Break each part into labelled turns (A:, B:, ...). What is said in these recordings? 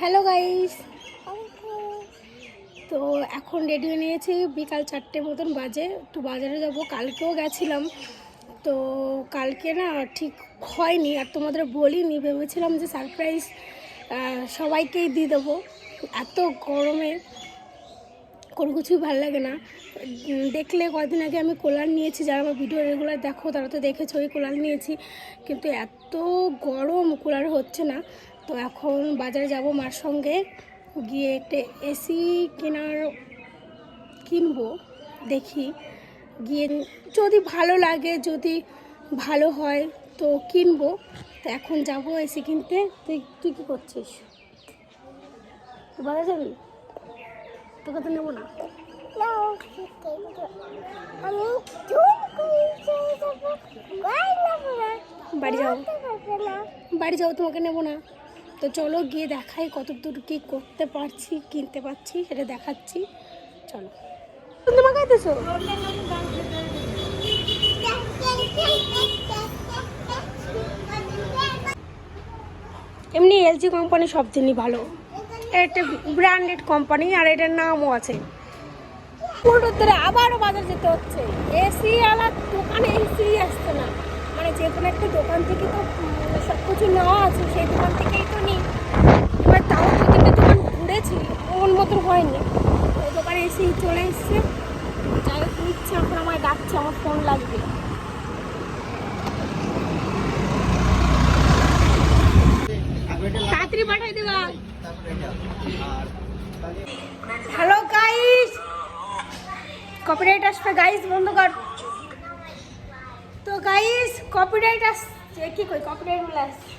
A: Hello guys, তো এখন ready হয়ে নিয়েছি। বিকাল 4টে মতন বাজে, একটু বাজারে যাব। কালকেও গেছিলাম, তো কালকে না ঠিক হয়নি আর তোমাদের বলিনি। ভেবেছিলাম যে সারপ্রাইজ সবাইকেই দিয়ে দেবো। এত গরমে কোনো কিছুই ভালো লাগে না। দেখলে কয়েকদিন আগে আমি কোলার নিয়েছি, যারা আমার ভিডিও রেগুলার দেখো তারা তো দেখেছো, ওই কোলার নিয়েছি, কিন্তু এত গরম কুলার হচ্ছে না। তো এখন বাজারে যাব মার সঙ্গে, গিয়ে একটা এসি কিনবো। দেখি গিয়ে যদি ভালো লাগে, যদি ভালো হয় তো কিনবো। তো এখন যাব এসি কিনতে। তুই কী করছিস? বাজার যাবি? তোকে তো নেবো না। বাড়ি যাও, তোমাকে নেবো না। তো চলো গিয়ে দেখাই কত দূর কী করতে পারছি, কিনতে পারছি সেটা দেখাচ্ছি। চলো। তোমাকে আইতেছো? এমনি এলজি কোম্পানি সব দিনই ভালো, একটা ব্র্যান্ডেড কোম্পানি আর এটার নামও আছে। পুরো ধরে আবারও বাজার যেতে হচ্ছে। এসি আলার দোকানে এসি আসছে না, মানে যে কোনো একটা দোকান থেকে তো সব কিছু নেওয়া আছে, সেই দোকান থেকেই তো নিই। এবার তাও দু তিনটে দোকান ঘুরেছি, ওর মতন হয়নি। ওই দোকানে এসি চলে এসছে, যাই হোক নিচ্ছে। এখন আমায় ডাকছে, আমার ফোন লাগবে। তাড়াতাড়ি পাঠাই দেবা। হ্যালো গাইস, কপিরাইট আসবে গাইস, বন্ধ কর। তো গাইস কপিরাইট আসছে, কি কই কপিরাইট বলে আসছে।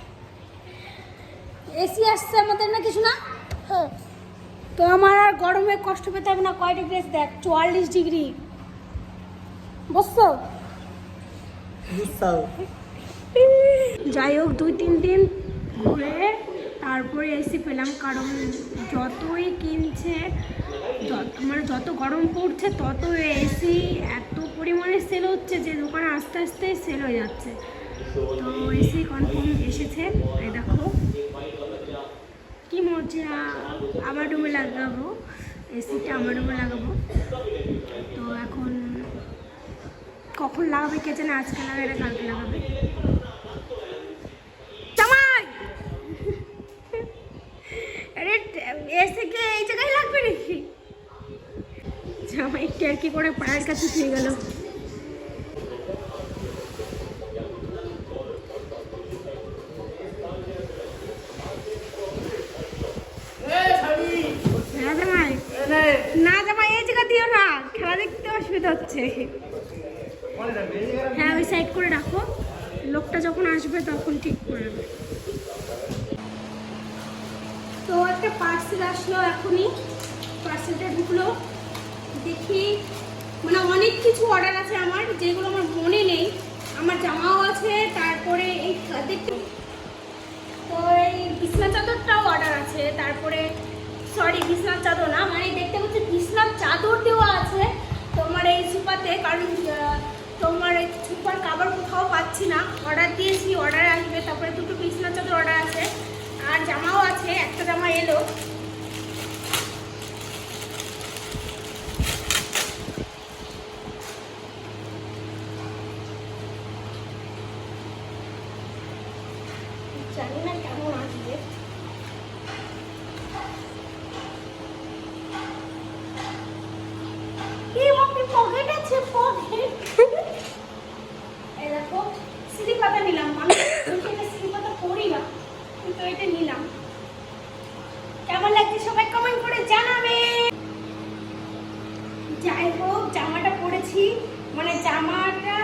A: এসি আসছে আমাদের না, কিছু না। হ্যাঁ, তো আমার আর গরমে কষ্ট পেতে হবে না। কয় ডিগ্রি দেখ, 44 ডিগ্রি। বুঝছো? যাই হোক 2-3 দিন ঘুরে তারপরে এসি পেলাম, কারণ যতই কিনছে, মানে যত গরম পড়ছে তত এসি এত পরিমাণে সেল হচ্ছে যে দোকানে আস্তে আস্তে সেল হয়ে যাচ্ছে। তো এসি কনফার্ম এসেছে, এই দেখো কি মজা। আমার রুমে লাগাবো এসিটা, আমার রুমে লাগাবো। তো এখন কখন লাগাবে কে জানে, আজকে লাগাবে না কালকে লাগাবে। আরে এসে কে এই জায়গায় লাগবে নাকি? জামাই কি করে পায়ের কাছে ছুঁয়ে গেল। না জামাই এই জায়গা দিও না, খেলা দেখতে অসুবিধা হচ্ছে। হ্যাঁ ওই সাইড করে রাখো, লোকটা যখন আসবে তখন ঠিক করে নেবে। তো একটা পার্সেল আসলো এখনই, পার্সেলটা ঢুকলো। দেখি, মানে অনেক কিছু অর্ডার আছে আমার, যেগুলো আমার মনে নেই। আমার জামাও আছে, তারপরে এই দেখতে, তো এই বিছনা চাদরটাও অর্ডার আছে। তারপরে সরি বিছনার চাদর না, মানে দেখতে পাচ্ছি বিছনার চাদর দেওয়া আছে তোমার এই সুপাতে, কারণ তোমার এই সুপার কাভার কোথাও পাচ্ছি না। অর্ডার দিয়েছি, অর্ডার আসবে। তারপরে দুটো বিছনার চাদর অর্ডার আছে, আর জামাও আছে, একটা জামা এলো। জানি না কেমন আসবে। পকেট আছে, পকেট। এই দেখো স্লিপারটা নিলাম আমি, স্লিপারটা পরি না, কিন্তু এটা নিলাম। কেমন লাগছে সবাই কমেন্ট করে জানাবে। যাই হোক জামাটা পরেছি, মানে জামাটা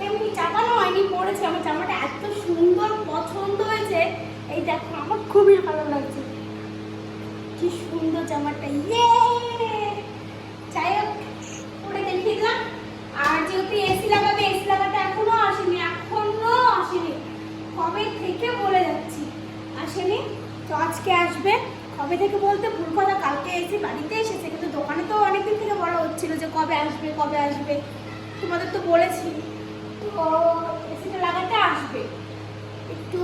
A: এমনি চাপানো হয়নি, পরেছি। আমার জামাটা এত সুন্দর পছন্দ হয়েছে, এই দেখো আমার খুবই ভালো লাগছে, কি সুন্দর জামাটা। ইয়ে যাই হোক পরে দেখিয়ে দিলাম। আর যেহেতু এসি লাগাবে, এসি লাগাতে এখনো আসেনি, কবে থেকে বলে যাচ্ছি, আসেনি। তো আজকে আসবে। কবে থেকে বলতে ভুল কথা, কালকে এসি বাড়িতে এসেছে, কিন্তু দোকানে তো অনেকদিন থেকে বলা হচ্ছিল যে কবে আসবে কবে আসবে, তোমাদের তো বলেছি। তো এসিটা লাগাতে আসবে, একটু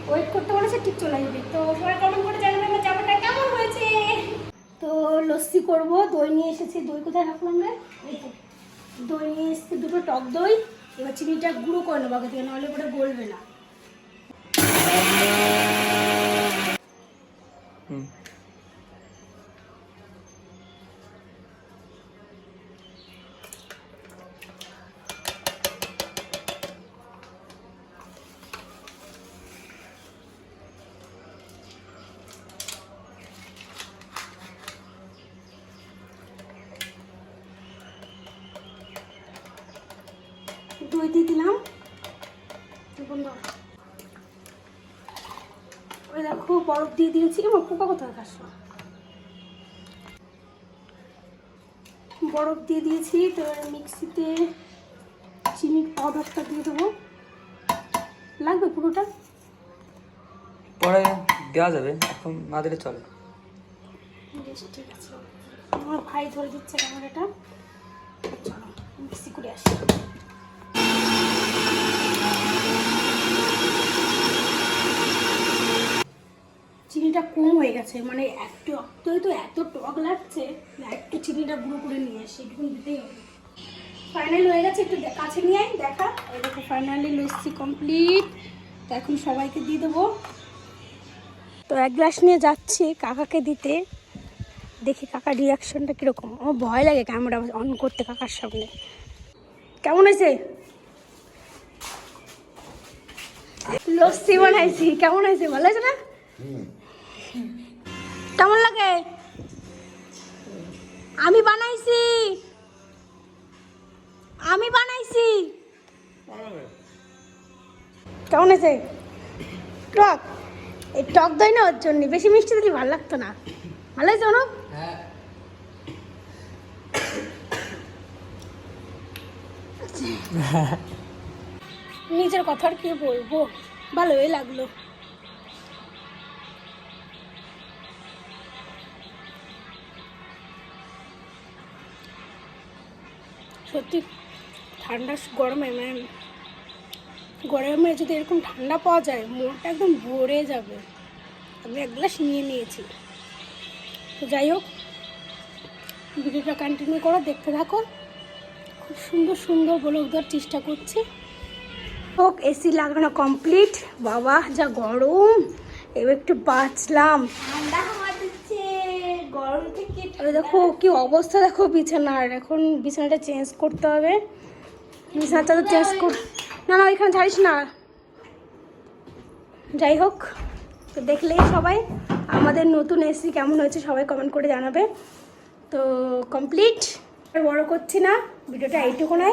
A: ওয়েট করতে বলেছে, ঠিক চলে আসবে। তো সবাই কমেন্ট করে জানাবে আমার করব। দই নিয়ে এসেছি, দই কোথায় রাখলাম রে? এই তো দই নিয়ে এসেছি, দুটো টক দই। এবার চিনিটা গুঁড়ো করে নেবো আগে থেকে, নাহলে ওটা গলবে না। দই দিয়ে দিলাম। ওই দেখো বরফ দিয়ে দিয়েছি। আমার পোকা কোথায় আসলো? বরফ দিয়ে দিয়েছি। তো এবার মিক্সিতে চিনির পাউডারটা দিয়ে দেবো। লাগবে পুরোটা?
B: পরে দেওয়া যাবে, এখন না দিলে চলে।
A: ঠিক আছে, আমার ভাই ধরে দিচ্ছে ক্যামেরাটা। চলো মিক্সি করে আসি। চিনিটা কম হয়ে গেছে, মানে একটু তো এত টক লাগছে, একটু চিনিটা গুঁড়ো করে নিয়ে আসি, এটুকুন দিতেই হবে। ফাইনাল হয়ে গেছে, একটু কাছে নিয়ে আয় দেখা। এই দেখো ফাইনালি লস্যি কমপ্লিট। তো এখন সবাইকে দিয়ে দেবো। তো এক গ্লাস নিয়ে যাচ্ছি কাকাকে দিতে, দেখি কাকার রিয়াকশনটা কীরকম। আমার ভয় লাগে ক্যামেরা অন করতে কাকার সামনে। কেমন হয়েছে? লস্যি বানাইছি, কেমন হয়েছে? ভালো হয়েছে না? কেমন লাগে? আমি বানাইছি, আমি বানাইছি। কেমন হয়েছে? টক, এই টক দই না, ওর জন্য বেশি মিষ্টি দিলে ভালো লাগতো না। ভালো হয়েছে অনুপ? নিজের কথা আর কি বলবো, ভালোই লাগলো। সত্যি ঠান্ডা গরমে, মানে গরমে যদি এরকম ঠান্ডা পাওয়া যায় মনটা একদম ভরে যাবে। আমি এক গ্লাস নিয়ে নিয়েছি। তো যাই হোক, ভিডিওটা কন্টিনিউ করো, দেখতে থাকো। খুব সুন্দর সুন্দর বলে দেওয়ার চেষ্টা করছি। হোক, এসি লাগানো কমপ্লিট। বাবা যা গরম, এবার একটু বাঁচলাম। ঠান্ডা হাওয়া দিচ্ছে গরম থেকে। দেখো কি অবস্থা, দেখো বিছানার। এখন বিছানাটা চেঞ্জ করতে হবে। বিছানাটা তো চেঞ্জ কর, না না এখানে ঝাড়িস না। যাই হোক, তো দেখলেই সবাই আমাদের নতুন এসি কেমন হয়েছে সবাই কমেন্ট করে জানাবে। তো কমপ্লিট, আর বড় করছি না ভিডিওটা, এইটুকু নয়।